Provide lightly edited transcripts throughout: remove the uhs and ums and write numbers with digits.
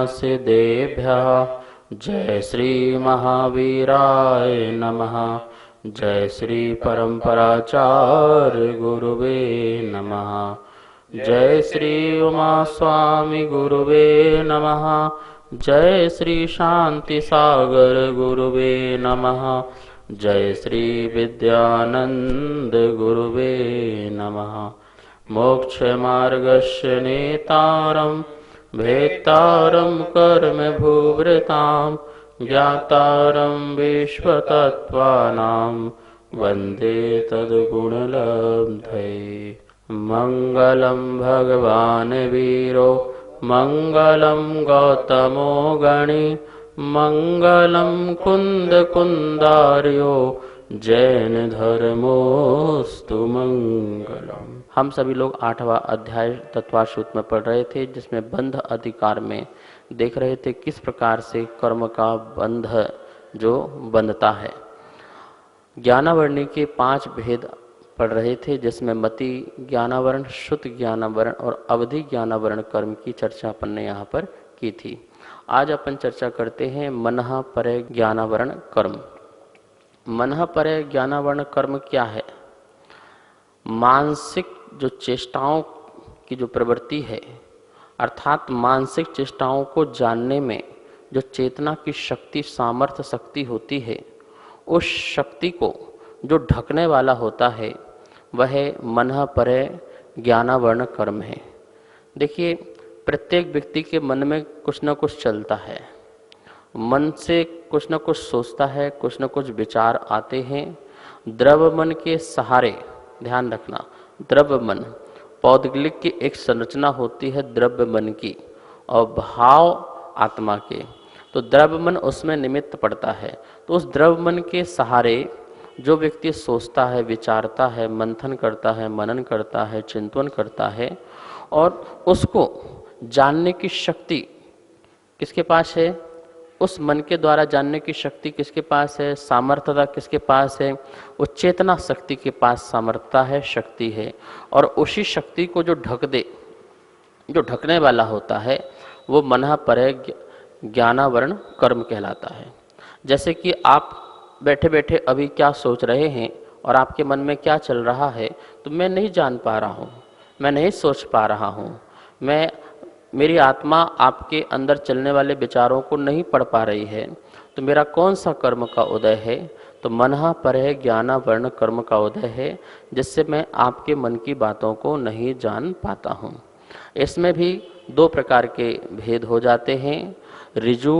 सिद्धेभ्यः। जय श्री महावीराय नमः। जय श्री परम्पराचार्य गुरुवे नमः। जय श्री उमा स्वामी गुरुवे नमः। जय श्री शांति सागर गुरुवे नमः। जय श्री विद्यानंद गुरुवे नमः। मोक्ष मार्गस्य नेतारं भेत्तारं कर्म भूभृतां ज्ञातारं विश्वतत्त्वानां वन्दे तद्गुणलब्धये। मंगलं भगवान् वीरो मंगलं गौतमो गणि मंगलं कुंद कुंदार्यो जैन धर्मोस्तु मंगलम। हम सभी लोग 8वां अध्याय तत्वासूत्र में पढ़ रहे थे, जिसमें बंध अधिकार में देख रहे थे किस प्रकार से कर्म का बंध जो बंधता है। ज्ञानावरणी के 5 भेद पढ़ रहे थे, जिसमें मति ज्ञानावरण, श्रुत ज्ञानावरण और अवधि ज्ञानावरण कर्म की चर्चा अपन ने यहाँ पर की थी। आज अपन चर्चा करते हैं मनः परय ज्ञानावरण कर्म। मनः परय ज्ञानावरण कर्म क्या है? मानसिक जो चेष्टाओं की जो प्रवृत्ति है, अर्थात मानसिक चेष्टाओं को जानने में जो चेतना की शक्ति, सामर्थ्य शक्ति होती है, उस शक्ति को जो ढकने वाला होता है वह मनः परय ज्ञानावरण कर्म है। देखिए, प्रत्येक व्यक्ति के मन में कुछ न कुछ चलता है, मन से कुछ न कुछ सोचता है, कुछ न कुछ विचार आते हैं। द्रव्य मन के सहारे, ध्यान रखना, द्रव्य मन, पौद्गलिक की एक संरचना होती है द्रव्य मन की और भाव आत्मा के, तो द्रव्य मन उसमें निमित्त पड़ता है। तो उस द्रव्य मन के सहारे जो व्यक्ति सोचता है, विचारता है, मंथन करता है, मनन करता है, चिंतन करता है, और उसको जानने की शक्ति किसके पास है? उस मन के द्वारा जानने की शक्ति किसके पास है? सामर्थ्यता किसके पास है? वो चेतना शक्ति के पास सामर्थ्यता है, शक्ति है। और उसी शक्ति को जो ढक दे, जो ढकने वाला होता है, वो मनः परय ज्ञानावरण कर्म कहलाता है। जैसे कि आप बैठे बैठे अभी क्या सोच रहे हैं और आपके मन में क्या चल रहा है, तो मैं नहीं जान पा रहा हूँ, मैं नहीं सोच पा रहा हूँ, मेरी आत्मा आपके अंदर चलने वाले विचारों को नहीं पढ़ पा रही है, तो मेरा कौन सा कर्म का उदय है? तो मनः परय ज्ञानावरण कर्म का उदय है, जिससे मैं आपके मन की बातों को नहीं जान पाता हूँ। इसमें भी 2 प्रकार के भेद हो जाते हैं, ऋजु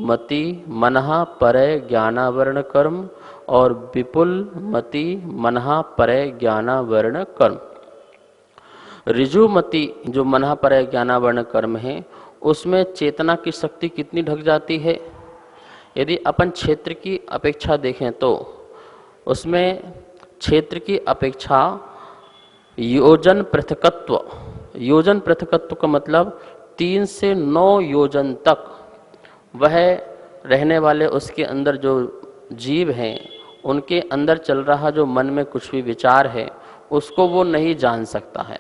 मति मनः परय ज्ञानावरण कर्म और विपुल मति मनः परय ज्ञानावरण कर्म। ऋजुमति जो मनः परय ज्ञानावरण कर्म है, उसमें चेतना की शक्ति कितनी ढक जाती है? यदि अपन क्षेत्र की अपेक्षा देखें तो उसमें क्षेत्र की अपेक्षा योजन पृथकत्व, योजन पृथकत्व का मतलब 3 से 9 योजन तक वह रहने वाले उसके अंदर जो जीव हैं, उनके अंदर चल रहा जो मन में कुछ भी विचार है, उसको वो नहीं जान सकता है।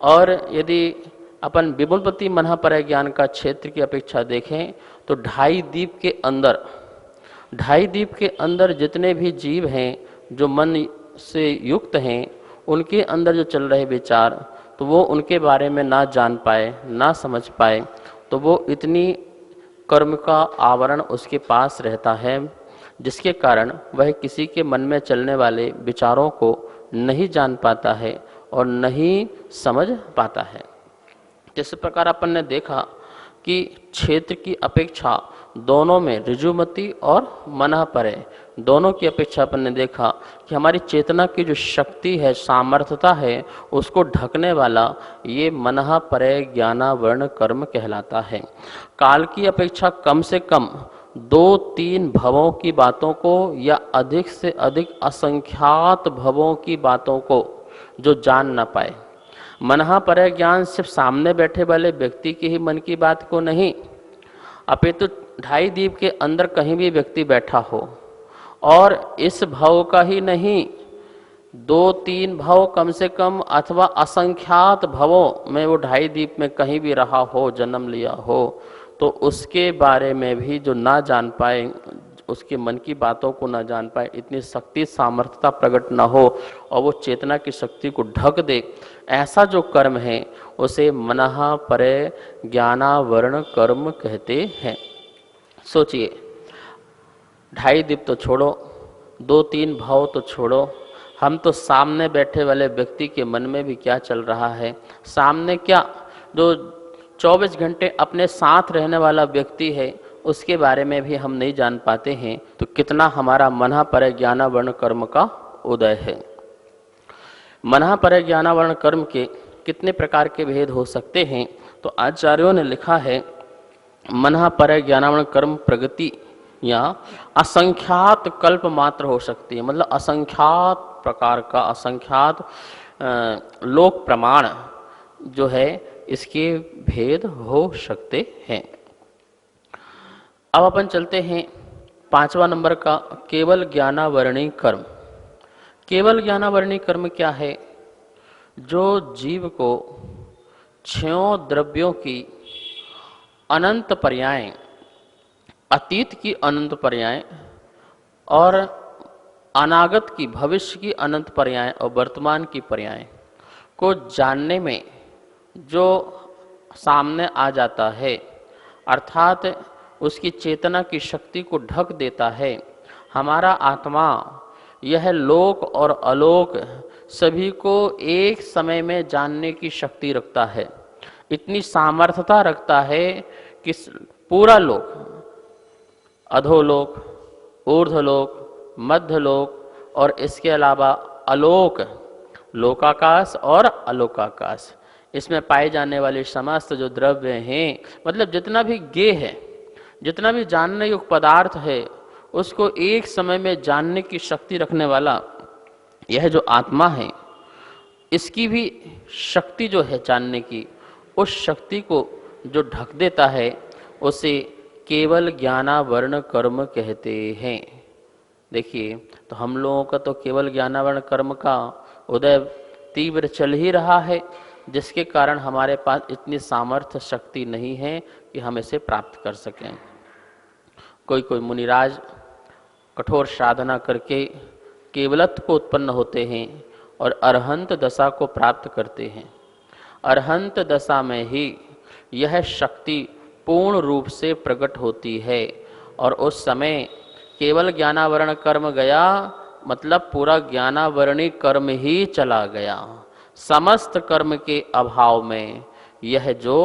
और यदि अपन विपुलपति मनः परय ज्ञान का क्षेत्र की अपेक्षा देखें तो 2.5 दीप के अंदर, 2.5 दीप के अंदर जितने भी जीव हैं जो मन से युक्त हैं, उनके अंदर जो चल रहे विचार, तो वो उनके बारे में ना जान पाए, ना समझ पाए, तो वो इतनी कर्म का आवरण उसके पास रहता है, जिसके कारण वह किसी के मन में चलने वाले विचारों को नहीं जान पाता है और नहीं समझ पाता है। जिस प्रकार अपन ने देखा कि क्षेत्र की अपेक्षा दोनों में, ऋजुमति और मनः परय दोनों की अपेक्षा अपन ने देखा कि हमारी चेतना की जो शक्ति है, सामर्थ्यता है, उसको ढकने वाला ये मनः परय ज्ञानावरण कर्म कहलाता है। काल की अपेक्षा कम से कम 2-3 भवों की बातों को या अधिक से अधिक असंख्यात भवों की बातों को जो जान ना पाए। मनः परय ज्ञान सिर्फ सामने बैठे वाले व्यक्ति के ही मन की बात को नहीं, अपितु 2.5 दीप के अंदर कहीं भी व्यक्ति बैठा हो और इस भाव का ही नहीं, 2-3 भव कम से कम अथवा असंख्यात भवों में वो ढाई द्वीप में कहीं भी रहा हो, जन्म लिया हो, तो उसके बारे में भी जो ना जान पाए, उसके मन की बातों को ना जान पाए, इतनी शक्ति सामर्थ्यता प्रकट ना हो और वो चेतना की शक्ति को ढक दे, ऐसा जो कर्म है उसे मनः परे ज्ञानावरण कर्म कहते हैं। सोचिए, ढाई द्वीप तो छोड़ो, 2-3 भाव तो छोड़ो, हम तो सामने बैठे वाले व्यक्ति के मन में भी क्या चल रहा है, सामने क्या जो 24 घंटे अपने साथ रहने वाला व्यक्ति है उसके बारे में भी हम नहीं जान पाते हैं, तो कितना हमारा मनः पर ज्ञानावरण कर्म का उदय है। मनः पर ज्ञानावरण कर्म के कितने प्रकार के भेद हो सकते हैं, तो आचार्यों ने लिखा है मनः पर ज्ञानावरण कर्म प्रगति या असंख्यात कल्प मात्र हो सकती है, मतलब असंख्यात प्रकार का, असंख्यात लोक प्रमाण जो है इसके भेद हो सकते हैं। अब अपन चलते हैं 5वां नंबर का, केवल ज्ञानावरणी कर्म। केवल ज्ञानावरणी कर्म क्या है? जो जीव को 6 द्रव्यों की अनंत पर्याय, अतीत की अनंत पर्याय और अनागत की, भविष्य की अनंत पर्याय और वर्तमान की पर्याय को जानने में जो सामने आ जाता है, अर्थात उसकी चेतना की शक्ति को ढक देता है। हमारा आत्मा यह लोक और अलोक सभी को एक समय में जानने की शक्ति रखता है, इतनी सामर्थ्यता रखता है कि पूरा लोक, अधोलोक, ऊर्ध्वलोक, मध्यलोक और इसके अलावा अलोक, लोकाकाश और अलोकाकाश, इसमें पाए जाने वाले समस्त जो द्रव्य हैं, मतलब जितना भी ज्ञेय है, जितना भी जानने योग्य पदार्थ है, उसको एक समय में जानने की शक्ति रखने वाला यह जो आत्मा है, इसकी भी शक्ति जो है जानने की, उस शक्ति को जो ढक देता है उसे केवल ज्ञानावरण कर्म कहते हैं। देखिए, तो हम लोगों का तो केवल ज्ञानावरण कर्म का उदय तीव्र चल ही रहा है, जिसके कारण हमारे पास इतनी सामर्थ्य शक्ति नहीं है कि हम इसे प्राप्त कर सकें। कोई कोई मुनिराज कठोर साधना करके केवलत्व को उत्पन्न होते हैं और अरहंत दशा को प्राप्त करते हैं। अरहंत दशा में ही यह शक्ति पूर्ण रूप से प्रकट होती है और उस समय केवल ज्ञानावरण कर्म गया, मतलब पूरा ज्ञानावरणी कर्म ही चला गया। समस्त कर्म के अभाव में यह जो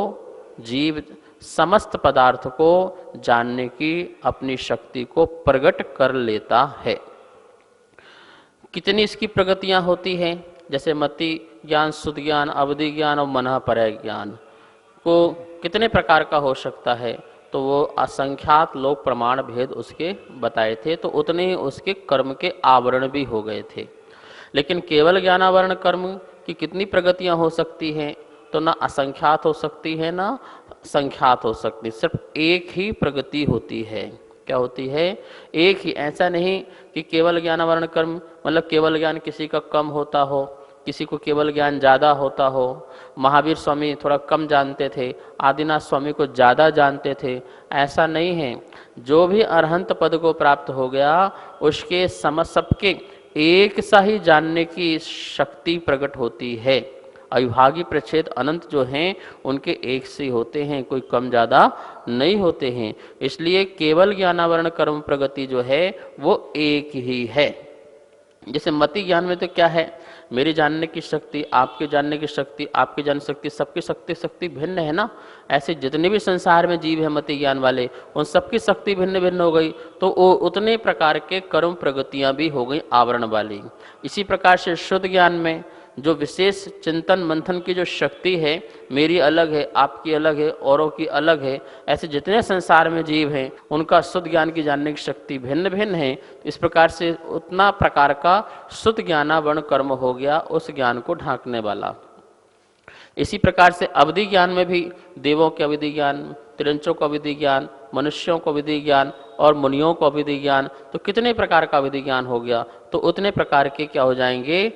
जीव समस्त पदार्थ को जानने की अपनी शक्ति को प्रकट कर लेता है। कितनी इसकी प्रगतियां होती हैं, जैसे मति ज्ञान, शुद्ध ज्ञान, अवधि ज्ञान और मनः परय ज्ञान को कितने प्रकार का हो सकता है, तो वो असंख्यात लोक प्रमाण भेद उसके बताए थे, तो उतने ही उसके कर्म के आवरण भी हो गए थे। लेकिन केवल ज्ञानावरण कर्म की कितनी प्रगतियां हो सकती हैं, तो ना असंख्यात हो सकती है ना संख्यात हो सकती, सिर्फ एक ही प्रगति होती है। क्या होती है? एक ही। ऐसा नहीं कि केवल ज्ञानावरण कर्म मतलब केवल ज्ञान किसी का कम होता हो, किसी को केवल ज्ञान ज़्यादा होता हो। महावीर स्वामी थोड़ा कम जानते थे, आदिनाथ स्वामी को ज़्यादा जानते थे, ऐसा नहीं है। जो भी अरहंत पद को प्राप्त हो गया उसके सबके एक सा ही जानने की शक्ति प्रकट होती है। अविभागी प्रच्छेद अनंत जो हैं उनके एक से होते हैं, कोई कम ज़्यादा नहीं होते हैं। इसलिए केवल ज्ञानावरण कर्म प्रगति जो है वो एक ही है। जैसे मति ज्ञान में तो क्या है, मेरी जानने की शक्ति, आपके जानने की शक्ति, आपकी जानने की शक्ति, सबकी शक्ति भिन्न है ना। ऐसे जितने भी संसार में जीव है मति ज्ञान वाले, उन सबकी शक्ति भिन्न भिन्न हो गई, तो वो उतने प्रकार के कर्म प्रगतियां भी हो गई आवरण वाली। इसी प्रकार से शुद्ध ज्ञान में जो विशेष चिंतन मंथन की जो शक्ति है, मेरी अलग है, आपकी अलग है, औरों की अलग है, ऐसे जितने संसार में जीव हैं उनका शुद्ध ज्ञान की जानने की शक्ति भिन्न भिन्न है। इस प्रकार से उतना प्रकार का शुद्ध ज्ञानावरण कर्म हो गया उस ज्ञान को ढांकने वाला। इसी प्रकार से अवधि ज्ञान में भी देवों के अवधि ज्ञान, तिरंचों का विधि ज्ञान, मनुष्यों को विधि ज्ञान और मुनियों को विधि ज्ञान, तो कितने प्रकार का विधि ज्ञान हो गया, तो उतने प्रकार के क्या हो जाएंगे,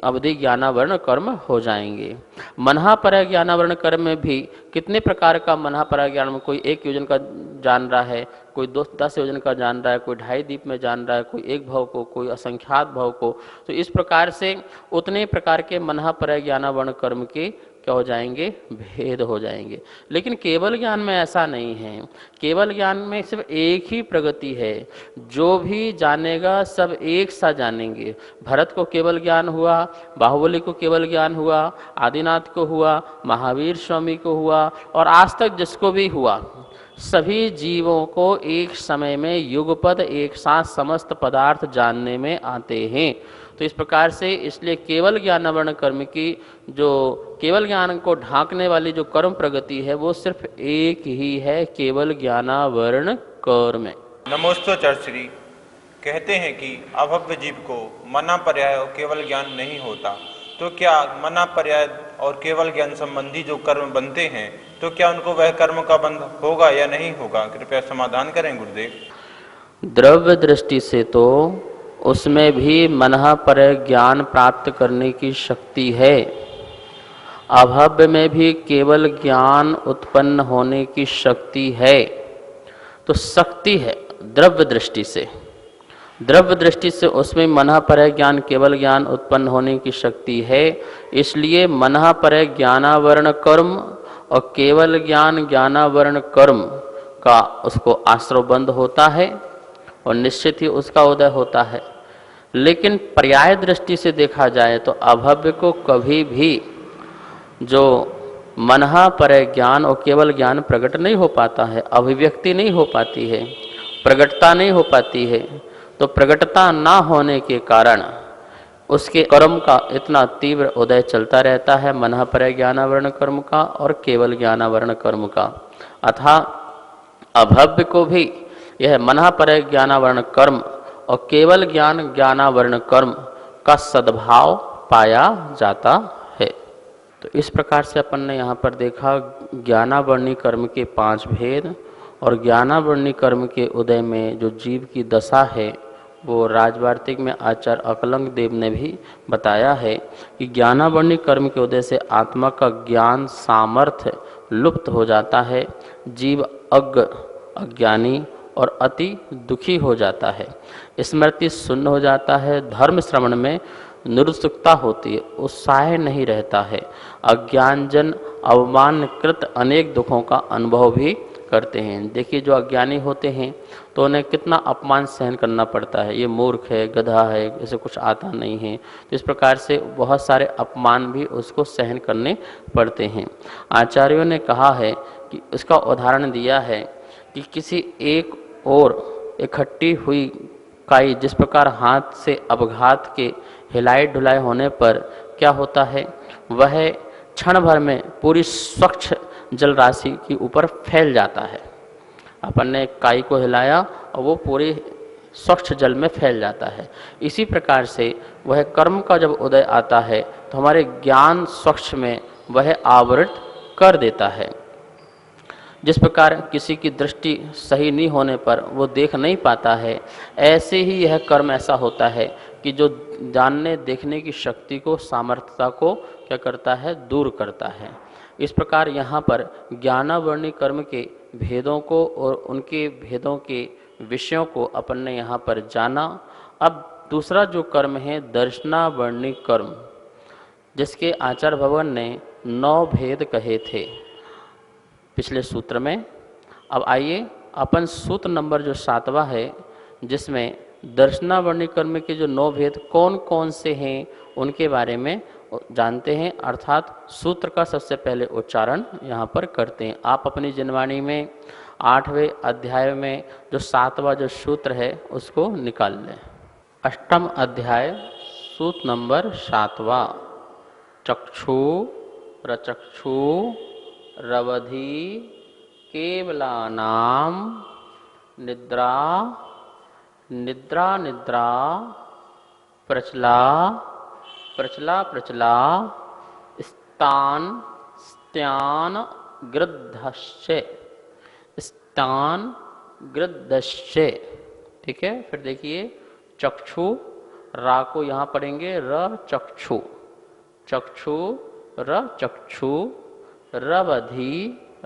अवधि ज्ञानावरण कर्म हो जाएंगे। मनहापरय ज्ञानावरण कर्म में भी कितने प्रकार का मनहापरय ज्ञान में, कोई 1 योजन का जान रहा है, कोई 10 योजन का जान रहा है, कोई 2.5 दीप में जान रहा है, कोई 1 भव को, कोई असंख्यात भव को, तो इस प्रकार से उतने प्रकार के मनहापरय ज्ञानावरण कर्म के क्या हो जाएंगे, भेद हो जाएंगे। लेकिन केवल ज्ञान में ऐसा नहीं है। केवल ज्ञान में सिर्फ एक ही प्रगति है, जो भी जानेगा सब एक सा जानेंगे। भरत को केवल ज्ञान हुआ, बाहुबली को केवल ज्ञान हुआ, आदिनाथ को हुआ, महावीर स्वामी को हुआ, और आज तक जिसको भी हुआ, सभी जीवों को एक समय में युगपद एक साथ समस्त पदार्थ जानने में आते हैं। तो इस प्रकार से इसलिए केवल ज्ञानावरण कर्म की जो केवल ज्ञान को ढांकने वाली जो कर्म प्रगति है वो सिर्फ एक ही है, केवल ज्ञानावरण कर्म। नमोस्तोचर्श्री कहते हैं कि अभव्य जीव को मना पर्याय और केवल ज्ञान नहीं होता, तो क्या मना पर्याय और केवल ज्ञान संबंधी जो कर्म बनते हैं, तो क्या उनको वह कर्म का बंध होगा या नहीं होगा? कृपया समाधान करें गुरुदेव। द्रव्य दृष्टि से तो उसमें भी मनः पर ज्ञान प्राप्त करने की शक्ति है, अभव्य में भी केवल ज्ञान उत्पन्न होने की शक्ति है। तो शक्ति है द्रव्य दृष्टि से, द्रव्य दृष्टि से उसमें मनः पर ज्ञान केवल ज्ञान उत्पन्न होने की शक्ति है। इसलिए मनः पर ज्ञानावरण कर्म और केवल ज्ञान ज्ञानावरण कर्म का उसको आश्रवबंध होता है और निश्चित ही उसका उदय होता है। लेकिन पर्याय दृष्टि से देखा जाए तो अभव्य को कभी भी जो मनः पर ज्ञान और केवल ज्ञान प्रकट नहीं हो पाता है, अभिव्यक्ति नहीं हो पाती है, प्रकटता नहीं हो पाती है। तो प्रकटता ना होने के कारण उसके कर्म का इतना तीव्र उदय चलता रहता है, मनः पर ज्ञानावरण कर्म का और केवल ज्ञानावरण कर्म का। अतः अभव्य को भी यह मनः पर ज्ञानावरण कर्म और केवल ज्ञान ज्ञानावरण कर्म का सद्भाव पाया जाता है। तो इस प्रकार से अपन ने यहाँ पर देखा ज्ञानावरणी कर्म के 5 भेद, और ज्ञानावरणी कर्म के उदय में जो जीव की दशा है वो राजवार्तिक में आचार्य अकलंग देव ने भी बताया है कि ज्ञानावरणी कर्म के उदय से आत्मा का ज्ञान सामर्थ्य लुप्त हो जाता है, जीव अज्ञ अज्ञानी और अति दुखी हो जाता है, स्मृति शून्य हो जाता है, धर्म श्रवण में निरुत्सुकता होती है, उत्साह नहीं रहता है, अज्ञानजन अवमानकृत अनेक दुखों का अनुभव भी करते हैं। देखिए जो अज्ञानी होते हैं तो उन्हें कितना अपमान सहन करना पड़ता है, ये मूर्ख है, गधा है, इसे कुछ आता नहीं है, तो इस प्रकार से बहुत सारे अपमान भी उसको सहन करने पड़ते हैं। आचार्यों ने कहा है कि इसका उदाहरण दिया है कि किसी एक और इकट्ठी हुई काई जिस प्रकार हाथ से अपघात के हिलाई ढुलाई होने पर क्या होता है, वह क्षण भर में पूरी स्वच्छ जल राशि के ऊपर फैल जाता है। अपन ने काई को हिलाया और वो पूरे स्वच्छ जल में फैल जाता है। इसी प्रकार से वह कर्म का जब उदय आता है तो हमारे ज्ञान स्वच्छ में वह आवृत कर देता है। जिस प्रकार किसी की दृष्टि सही नहीं होने पर वो देख नहीं पाता है, ऐसे ही यह कर्म ऐसा होता है कि जो जानने देखने की शक्ति को, सामर्थ्यता को क्या करता है, दूर करता है। इस प्रकार यहाँ पर ज्ञानावरणी कर्म के भेदों को और उनके भेदों के विषयों को अपन ने यहाँ पर जाना। अब दूसरा जो कर्म है दर्शनावरणी कर्म, जिसके आचार्य भगवान ने 9 भेद कहे थे पिछले सूत्र में। अब आइए अपन सूत्र नंबर जो 7वां है, जिसमें दर्शनावरणी कर्म के जो 9 भेद कौन कौन से हैं उनके बारे में जानते हैं, अर्थात सूत्र का सबसे पहले उच्चारण यहाँ पर करते हैं। आप अपनी जनवाणी में 8वें अध्याय में जो 7वां जो सूत्र है उसको निकाल लें। 8वां अध्याय सूत्र नंबर 7वां, चक्षु प्रचक्षु रवधि केवलानाम निद्रा निद्रा निद्रा प्रचला प्रचला प्रचला स्थान स्त्यान गृद्धश्च। तान गृद्धश्चे, ठीक है। फिर देखिए चक्षु, रा को यहाँ पढ़ेंगे र चक्षु, चक्षु र चक्षु, रवधि,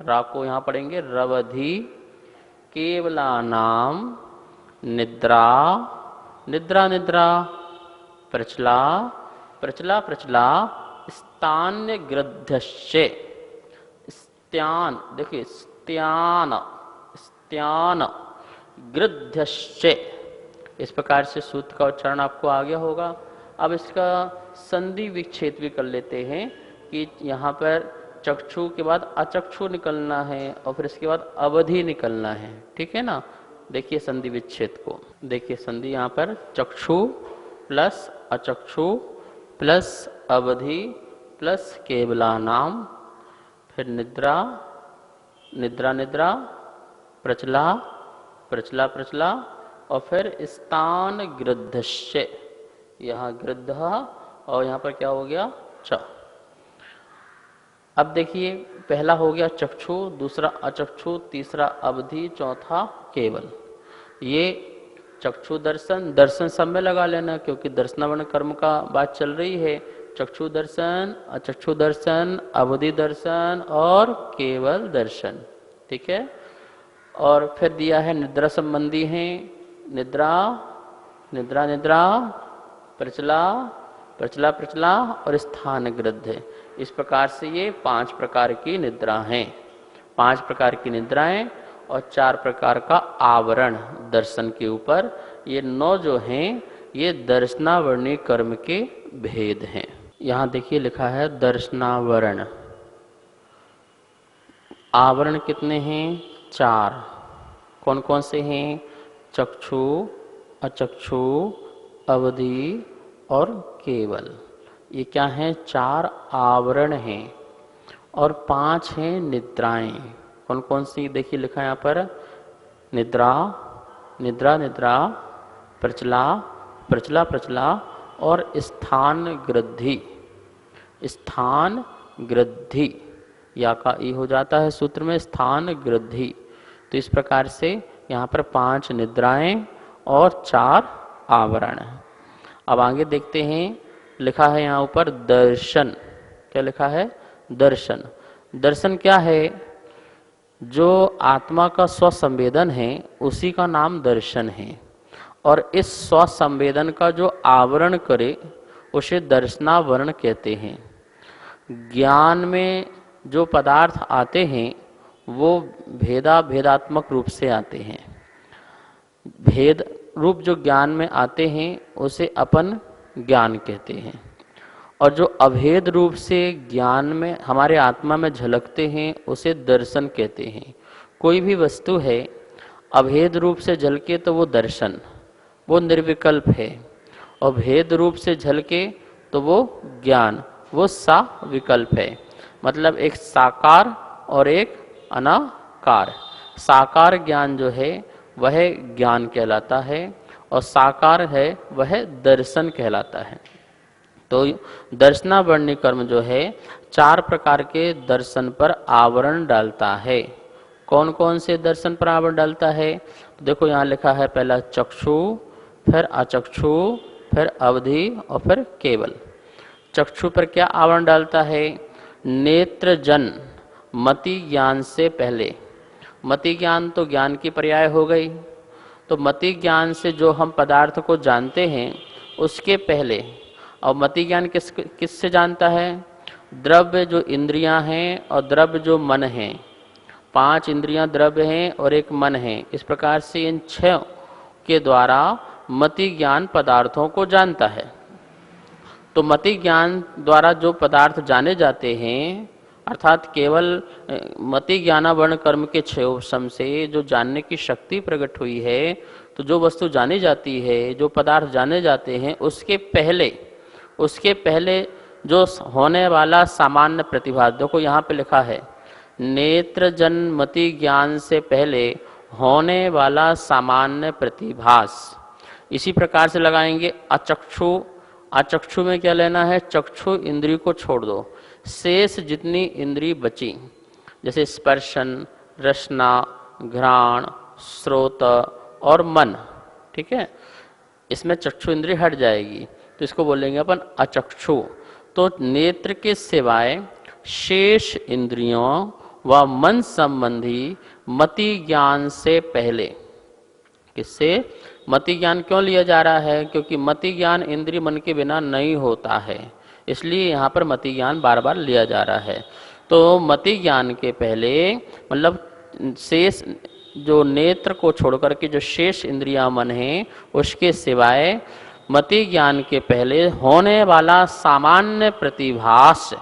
रा को यहाँ पढ़ेंगे रवधि, केवलानाम निद्रा, निद्रा निद्रा, प्रचला, प्रचला प्रचला, स्थान्य गृद्धश्चे, स्त्यान, देखिए स्त्यान, स्त्यान गृद्धश्चे, इस प्रकार से सूत्र का उच्चारण आपको आ गया होगा। अब इसका संधि विच्छेद भी कर लेते हैं कि यहाँ पर चक्षु के बाद अचक्षु निकलना है और फिर इसके बाद अवधि निकलना है, ठीक है ना। देखिए संधि विच्छेद को, देखिए संधि यहाँ पर चक्षु प्लस अचक्षु प्लस अवधि प्लस केवलानाम, फिर निद्रा, निद्रा निद्रा, प्रचला, प्रचला प्रचला, और फिर स्थान गृद्धश्चे, यहाँ गृद्ध और यहाँ पर क्या हो गया च। अब देखिए पहला हो गया चक्षु, दूसरा अचक्षु, तीसरा अवधि, चौथा केवल। ये चक्षु दर्शन, दर्शन सब में लगा लेना क्योंकि दर्शनावरण कर्म का बात चल रही है। चक्षु दर्शन, अचक्षु दर्शन, अवधि दर्शन और केवल दर्शन, ठीक है। और फिर दिया है निद्रा संबंधी हैं, निद्रा, निद्रा निद्रा, प्रचला, प्रचला प्रचला और स्थान गृद्ध। इस प्रकार से ये 5 प्रकार की निद्रा हैं, 5 प्रकार की निद्राएं और 4 प्रकार का आवरण दर्शन के ऊपर। ये 9 जो हैं ये दर्शनावरणी कर्म के भेद हैं। यहाँ देखिए लिखा है दर्शनावरण, आवरण कितने हैं 4, कौन कौन से हैं, चक्षु, अचक्षु, अवधि और केवल। ये क्या हैं 4 आवरण हैं और 5 हैं निद्राएं। कौन कौन सी देखिए लिखा है यहाँ पर, निद्रा, निद्रा निद्रा, प्रचला, प्रचला प्रचला और स्थान गृद्धि, स्थान गृद्धि, या का ई हो जाता है सूत्र में स्थान गृद्धि। तो इस प्रकार से यहाँ पर 5 निद्राएं और 4 आवरण। अब आगे देखते हैं, लिखा है यहाँ ऊपर दर्शन, क्या लिखा है दर्शन। दर्शन क्या है, जो आत्मा का स्वसंवेदन है उसी का नाम दर्शन है, और इस स्वसंवेदन का जो आवरण करे उसे दर्शनावरण कहते हैं। ज्ञान में जो पदार्थ आते हैं वो भेदात्मक रूप से आते हैं, भेद रूप जो ज्ञान में आते हैं उसे अपन ज्ञान कहते हैं, और जो अभेद रूप से ज्ञान में हमारे आत्मा में झलकते हैं उसे दर्शन कहते हैं। कोई भी वस्तु है अभेद रूप से झलके तो वो दर्शन, वो निर्विकल्प है, और भेद रूप से झलके तो वो ज्ञान, वो सा विकल्प है। मतलब एक साकार और एक अनाकार। साकार ज्ञान जो है वह ज्ञान कहलाता है और साकार है वह दर्शन कहलाता है। तो दर्शनावरणी कर्म जो है 4 प्रकार के दर्शन पर आवरण डालता है। कौन कौन से दर्शन पर आवरण डालता है, तो देखो यहाँ लिखा है पहला चक्षु, फिर अचक्षु, फिर अवधि और फिर केवल। चक्षु पर क्या आवरण डालता है, नेत्र जन मति ज्ञान से पहले। मति ज्ञान तो ज्ञान की पर्याय हो गई, तो मति ज्ञान से जो हम पदार्थ को जानते हैं उसके पहले, और मति ज्ञान किससे जानता है, द्रव्य जो इंद्रियां हैं और द्रव्य जो मन है। 5 इंद्रियां द्रव्य हैं और एक मन है। इस प्रकार से इन 6 के द्वारा मति ज्ञान पदार्थों को जानता है। तो मति ज्ञान द्वारा जो पदार्थ जाने जाते हैं, अर्थात केवल मति ज्ञानावरण कर्म के 6 उपशम से जो जानने की शक्ति प्रकट हुई है, तो जो वस्तु जानी जाती है, जो पदार्थ जाने जाते हैं, उसके पहले जो होने वाला सामान्य प्रतिभास, देखो यहाँ पे लिखा है नेत्र जन मति ज्ञान से पहले होने वाला सामान्य प्रतिभास। इसी प्रकार से लगाएंगे अचक्षु। अचक्षु में क्या लेना है, चक्षु इंद्रिय को छोड़ दो, शेष जितनी इंद्रिय बची, जैसे स्पर्शन, रसना, घ्राण, श्रोत और मन। ठीक है, इसमें चक्षु इंद्रिय हट जाएगी तो इसको बोलेंगे अपन अचक्षु। तो नेत्र के सिवाय शेष इंद्रियों व मन संबंधी मति ज्ञान से पहले, किससे मति ज्ञान क्यों लिया जा रहा है? क्योंकि मति ज्ञान इंद्रिय मन के बिना नहीं होता है, इसलिए यहाँ पर मति ज्ञान बार बार लिया जा रहा है। तो मति ज्ञान के पहले मतलब शेष जो नेत्र को छोड़कर के जो शेष इंद्रियां मन है उसके सिवाय मति ज्ञान के पहले होने वाला सामान्य प्रतिभास,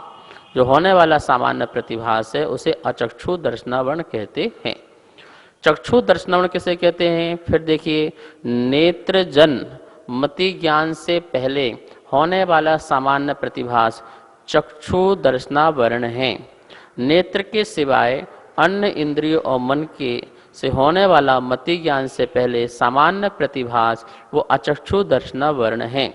जो होने वाला सामान्य प्रतिभास है उसे अचक्षु दर्शनावरण कहते हैं। चक्षु दर्शनावरण किसे कहते हैं? फिर देखिए, नेत्र जन मति ज्ञान से पहले होने वाला सामान्य प्रतिभास चक्षु दर्शनावरण है। नेत्र के सिवाय अन्य इंद्रियों और मन के से होने वाला मति ज्ञान से पहले सामान्य प्रतिभास वो अचक्षु दर्शनावरण है।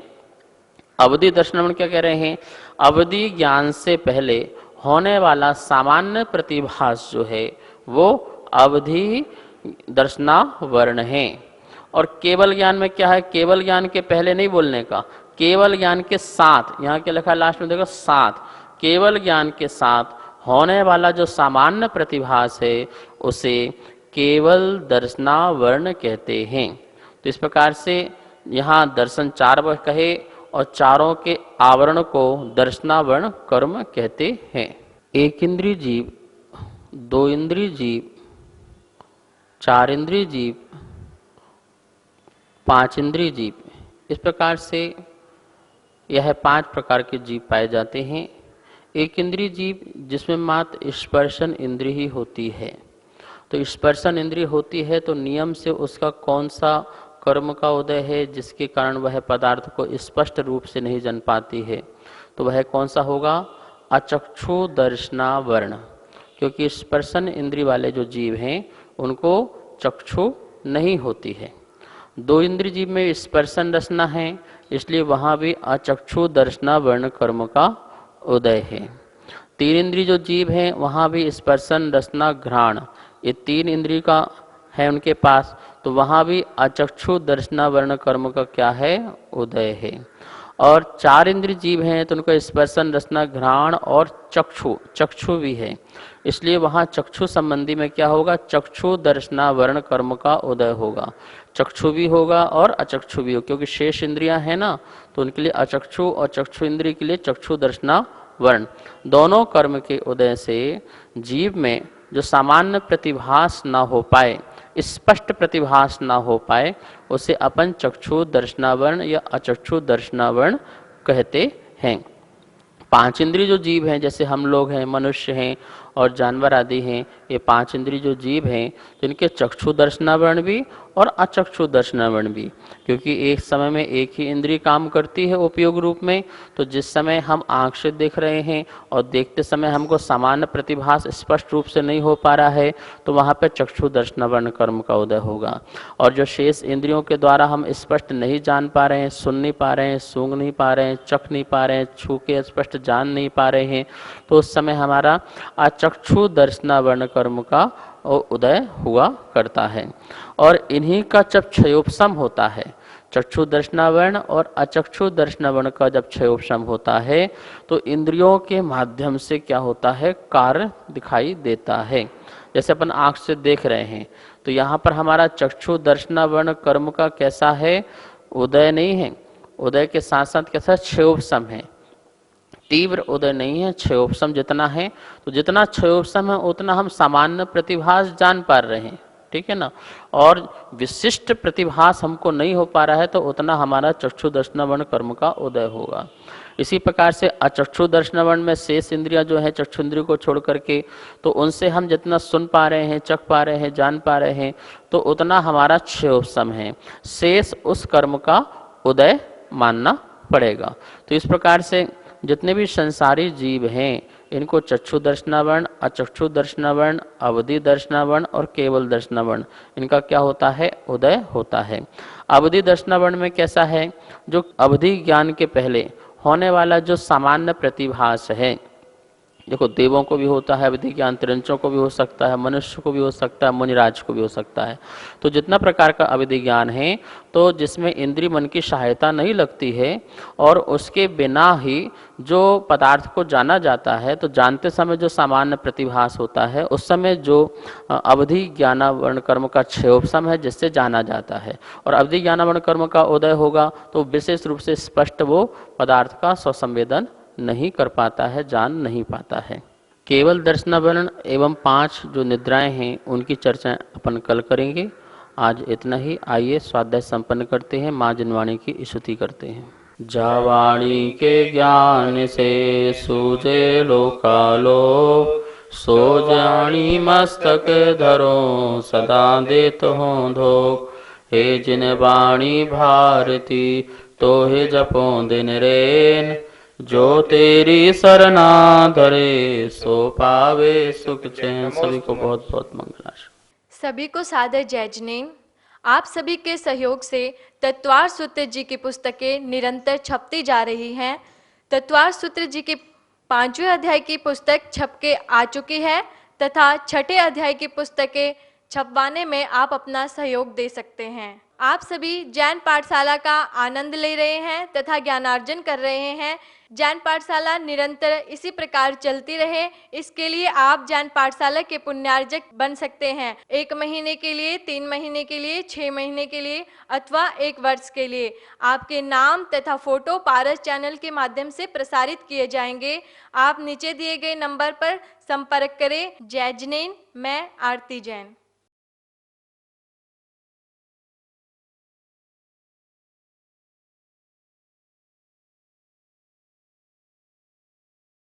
अवधि दर्शनावरण क्या कह रहे हैं? अवधि ज्ञान से पहले होने वाला सामान्य प्रतिभास जो है वो अवधि दर्शनावरण है। और केवल ज्ञान में क्या है? केवल ज्ञान के पहले नहीं बोलने का, केवल ज्ञान के साथ, यहाँ के लिखा लास्ट में देखो साथ, केवल ज्ञान के साथ होने वाला जो सामान्य प्रतिभास है उसे केवल दर्शनावरण कहते हैं। तो इस प्रकार से यहाँ दर्शन चार कहे और चारों के आवरण को दर्शनावरण कर्म कहते हैं। एक इंद्रिय जीव, दो इंद्रिय जीव, चार इंद्रिय जीव, पांच इंद्रिय जीव, इस प्रकार से यह 5 प्रकार के जीव पाए जाते हैं। एक इंद्रिय जीव जिसमें मात्र स्पर्शन इंद्रिय ही होती है। तो स्पर्शन इंद्रिय होती है तो नियम से उसका कौन सा कर्म का उदय है जिसके कारण वह पदार्थ को स्पष्ट रूप से नहीं जान पाती है, तो वह कौन सा होगा? अचक्षु दर्शनावरण। क्योंकि स्पर्शन इंद्रिय वाले जो जीव हैं उनको चक्षु नहीं होती है। दो इंद्रिय जीव में स्पर्शन रसना है, इसलिए वहाँ भी अचक्षु दर्शनावरण कर्म का उदय है। तीन इंद्रिय जो जीव हैं वहाँ भी स्पर्शन रसना घ्राण, ये 3 इंद्रिय का है उनके पास, तो वहाँ भी अचक्षु दर्शनावरण कर्म का क्या है? उदय है। और 4 इंद्रिय जीव हैं तो उनको स्पर्शन रसना घ्राण और चक्षु भी है, इसलिए वहाँ चक्षु संबंधी में क्या होगा? चक्षु दर्शनावरण कर्म का उदय होगा। चक्षु भी होगा और अचक्षु भी होगा, क्योंकि शेष इंद्रियां हैं ना, तो उनके लिए अचक्षु और चक्षु इंद्रिय के लिए चक्षु दर्शनावरण। दोनों कर्म के उदय से जीव में जो सामान्य प्रतिभास ना हो पाए, स्पष्ट प्रतिभास ना हो पाए, उसे अपन चक्षु दर्शनावरण या अचक्षु दर्शनावरण कहते हैं। 5 इंद्रिय जो जीव हैं, जैसे हम लोग हैं, मनुष्य हैं और जानवर आदि हैं, ये 5 इंद्रिय जो जीव हैं तो इनके चक्षु दर्शनावरण भी और अचक्षु दर्शनावरण भी, क्योंकि एक समय में एक ही इंद्रिय काम करती है उपयोग रूप में। तो जिस समय हम आँख से देख रहे हैं और देखते समय हमको सामान्य प्रतिभास स्पष्ट रूप से नहीं हो पा रहा है, तो वहाँ पर चक्षु दर्शनावरण कर्म का उदय होगा। और जो शेष इंद्रियों के द्वारा हम स्पष्ट नहीं जान पा रहे हैं, सुन नहीं पा रहे हैं, सूंघ नहीं पा रहे हैं, चख नहीं पा रहे हैं, छू के स्पष्ट जान नहीं पा रहे हैं, तो उस समय हमारा अचक्षु दर्शनावरण कर्म का उदय हुआ करता है। और इन्हीं का जब क्षयोपशम होता है, चक्षु दर्शनावरण और अचक्षु दर्शनावरण का जब क्षयोपशम होता है, तो इंद्रियों के माध्यम से क्या होता है? कार्य दिखाई देता है। जैसे अपन आँख से देख रहे हैं, तो यहाँ पर हमारा चक्षु दर्शनावरण कर्म का कैसा है? उदय नहीं है, उदय के साथ साथ कैसा? क्षयोपशम है। तीव्र उदय नहीं है, क्षयोपशम जितना है, तो जितना क्षयोपशम है उतना हम सामान्य प्रतिभास जान पा रहे हैं, ठीक है ना। और विशिष्ट प्रतिभास हमको नहीं हो पा रहा है, तो उतना हमारा चक्षु दर्शनावरण कर्म का उदय होगा। इसी प्रकार से अचक्षु दर्शनावरण में शेष इंद्रियां जो है चक्षु इंद्रिय को छोड़ करके, तो उनसे हम जितना सुन पा रहे हैं, चख पा रहे हैं, जान पा रहे हैं, तो उतना हमारा क्षयोपशम है। शेष उस कर्म का उदय मानना पड़ेगा। तो इस प्रकार से जितने भी संसारी जीव हैं इनको चक्षु दर्शनावरण, अचक्षु दर्शनावरण, अवधि दर्शनावरण और केवल दर्शनावरण, इनका क्या होता है? उदय होता है। अवधि दर्शनावरण में कैसा है? जो अवधि ज्ञान के पहले होने वाला जो सामान्य प्रतिभास है, देखो, देवों को भी होता है अवधि ज्ञान, तिरंचों को भी हो सकता है, मनुष्य को भी हो सकता है, मुनिराज को भी हो सकता है। तो जितना प्रकार का अवधि ज्ञान है, तो जिसमें इंद्रिय मन की सहायता नहीं लगती है और उसके बिना ही जो पदार्थ को जाना जाता है, तो जानते समय जो सामान्य प्रतिभास होता है, उस समय जो अवधि ज्ञानावरण कर्म का क्षयोपशम है जिससे जाना जाता है, और अवधि ज्ञानावरण कर्म का उदय होगा तो विशेष रूप से स्पष्ट वो पदार्थ का स्वसंवेदन नहीं कर पाता है, जान नहीं पाता है। केवल दर्शनावरण एवं 5 जो निद्राएं हैं उनकी चर्चा अपन कल करेंगे। आज इतना ही। आइए स्वाध्याय संपन्न करते हैं, माँ जिनवाणी की स्तुति करते हैं। जावाणी के ज्ञान से सूझे लोकालोक, सो जानी मस्तक धरो सदा देत हो धोख। हे जिन वाणी भारती तो हे जपो दिन रेन, जो तेरी सरना धरे सो पावे सुख चैन। सभी को बहुत बहुत मंगलाश। सभी को सादर जय जिनेन्द्र। आप सभी के सहयोग से तत्वार सूत्र जी की पुस्तकें निरंतर छपती जा रही हैं। तत्वार सूत्र जी के 5वें अध्याय की पुस्तक छप के आ चुकी है तथा 6ठे अध्याय की पुस्तकें छपवाने में आप अपना सहयोग दे सकते हैं। आप सभी जैन पाठशाला का आनंद ले रहे हैं तथा ज्ञानार्जन कर रहे हैं। जैन पाठशाला निरंतर इसी प्रकार चलती रहे, इसके लिए आप जैन पाठशाला के पुण्यार्जक बन सकते हैं। 1 महीने के लिए, 3 महीने के लिए, 6 महीने के लिए अथवा 1 वर्ष के लिए आपके नाम तथा फोटो पारस चैनल के माध्यम से प्रसारित किए जाएंगे। आप नीचे दिए गए नंबर पर संपर्क करें। जय जिनेन्द्र। मैं आरती जैन।